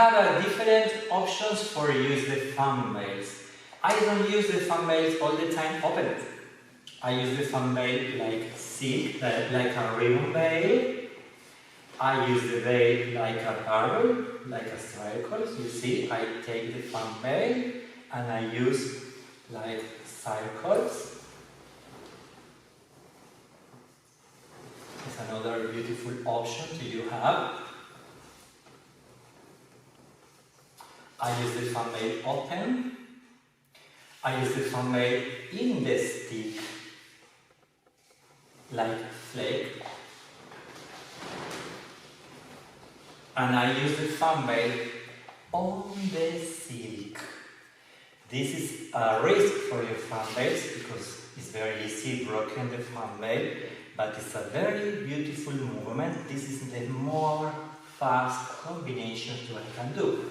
have different options for use the thumbnails. I don't use the thumbnails all the time open. I use the thumbnail like silk, like a ribbon veil. I use the veil like a barbel, like a circle. You see, I take the thumbnail and I use like circles. It's another beautiful option you have. I use the thumbnail open. I use the thumbnail in the stick, like flake. And I use the thumbnail on the silk. This is a risk for your thumbnails because it's very easy broken the thumbnail, but it's a very beautiful movement. This is the more fast combination that I can do.